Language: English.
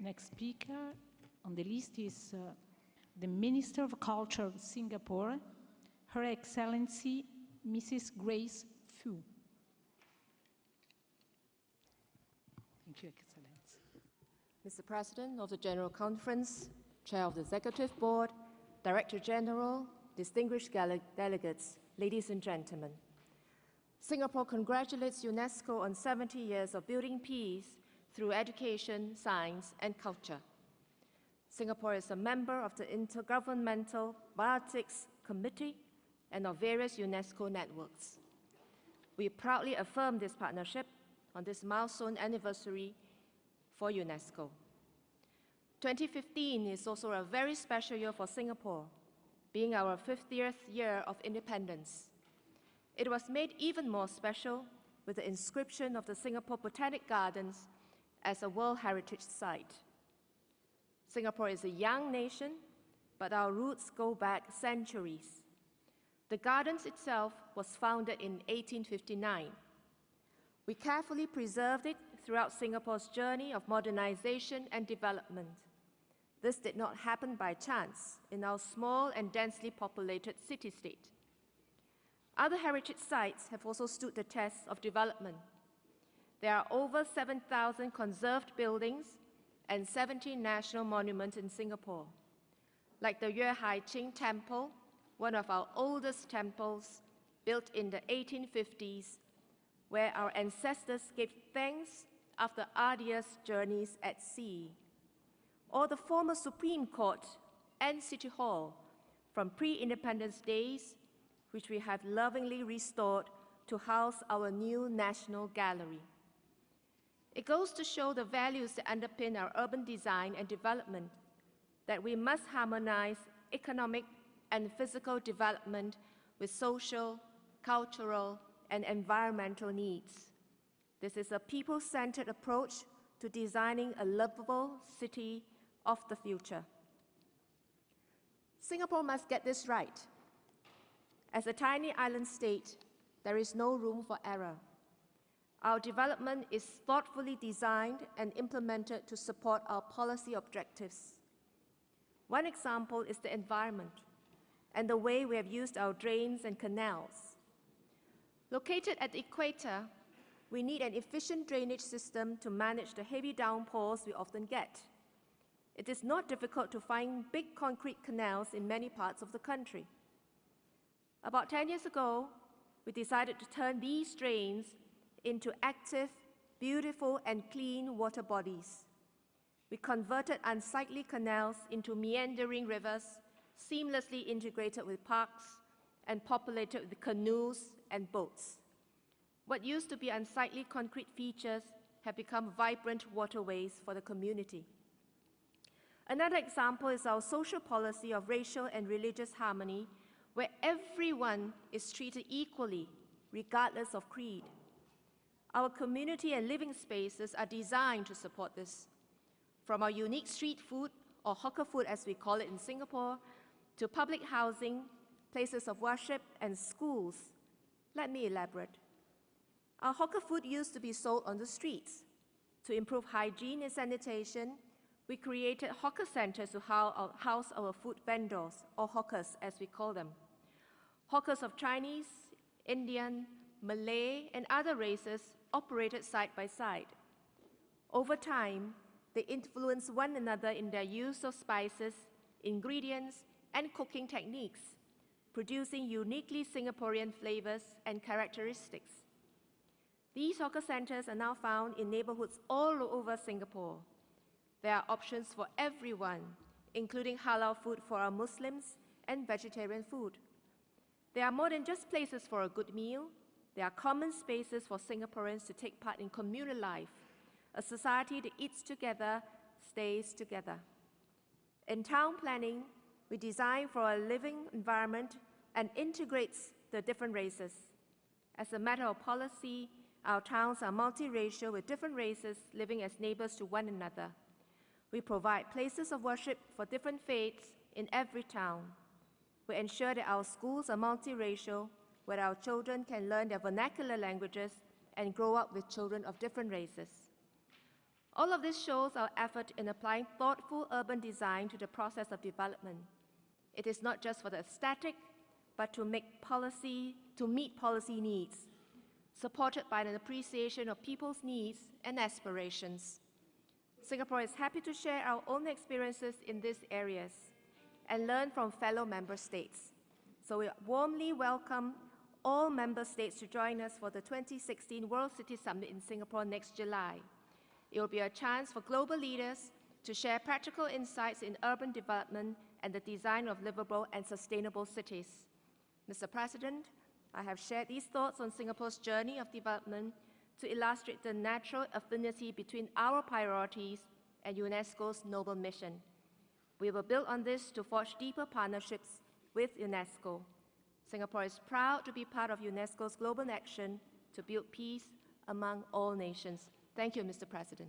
Next speaker on the list is the Minister of Culture of Singapore, Her Excellency Mrs. Grace Fu. Thank you, Excellency. Mr. President of the General Conference, Chair of the Executive Board, Director General, distinguished delegates, ladies and gentlemen. Singapore congratulates UNESCO on 70 years of building peace through education, science, and culture. Singapore is a member of the Intergovernmental Bioethics Committee and of various UNESCO networks. We proudly affirm this partnership on this milestone anniversary for UNESCO. 2015 is also a very special year for Singapore, being our 50th year of independence. It was made even more special with the inscription of the Singapore Botanic Gardens as a World Heritage Site. Singapore is a young nation, but our roots go back centuries. The gardens itself was founded in 1859. We carefully preserved it throughout Singapore's journey of modernization and development. This did not happen by chance in our small and densely populated city-state. Other heritage sites have also stood the test of development. There are over 7,000 conserved buildings and 70 national monuments in Singapore, like the Yue Hai Ching Temple, one of our oldest temples, built in the 1850s, where our ancestors gave thanks after arduous journeys at sea, or the former Supreme Court and City Hall from pre-independence days, which we have lovingly restored to house our new National Gallery. It goes to show the values that underpin our urban design and development, that we must harmonize economic and physical development with social, cultural, and environmental needs. This is a people-centered approach to designing a livable city of the future. Singapore must get this right. As a tiny island state, there is no room for error. Our development is thoughtfully designed and implemented to support our policy objectives. One example is the environment and the way we have used our drains and canals. Located at the equator, we need an efficient drainage system to manage the heavy downpours we often get. It is not difficult to find big concrete canals in many parts of the country. About 10 years ago, we decided to turn these drains into active, beautiful, and clean water bodies. We converted unsightly canals into meandering rivers, seamlessly integrated with parks, and populated with canoes and boats. What used to be unsightly concrete features have become vibrant waterways for the community. Another example is our social policy of racial and religious harmony, where everyone is treated equally, regardless of creed. Our community and living spaces are designed to support this. From our unique street food, or hawker food as we call it in Singapore, to public housing, places of worship, and schools. Let me elaborate. Our hawker food used to be sold on the streets. To improve hygiene and sanitation, we created hawker centers to house our food vendors, or hawkers as we call them. Hawkers of Chinese, Indian, Malay, and other races operated side by side. Over time, they influence one another in their use of spices, ingredients, and cooking techniques, producing uniquely Singaporean flavors and characteristics. These hawker centers are now found in neighborhoods all over Singapore. There are options for everyone, including halal food for our Muslims and vegetarian food. They are more than just places for a good meal. They are common spaces for Singaporeans to take part in communal life, a society that eats together, stays together. In town planning, we design for a living environment and integrates the different races. As a matter of policy, our towns are multiracial with different races living as neighbors to one another. We provide places of worship for different faiths in every town. We ensure that our schools are multiracial, where our children can learn their vernacular languages and grow up with children of different races. All of this shows our effort in applying thoughtful urban design to the process of development. It is not just for the aesthetic, but to meet policy needs, supported by an appreciation of people's needs and aspirations. Singapore is happy to share our own experiences in these areas and learn from fellow member states. So we warmly welcome all member states to join us for the 2016 World City Summit in Singapore next July. It will be a chance for global leaders to share practical insights in urban development and the design of livable and sustainable cities. Mr. President, I have shared these thoughts on Singapore's journey of development to illustrate the natural affinity between our priorities and UNESCO's noble mission. We will build on this to forge deeper partnerships with UNESCO. Singapore is proud to be part of UNESCO's global action to build peace among all nations. Thank you, Mr. President.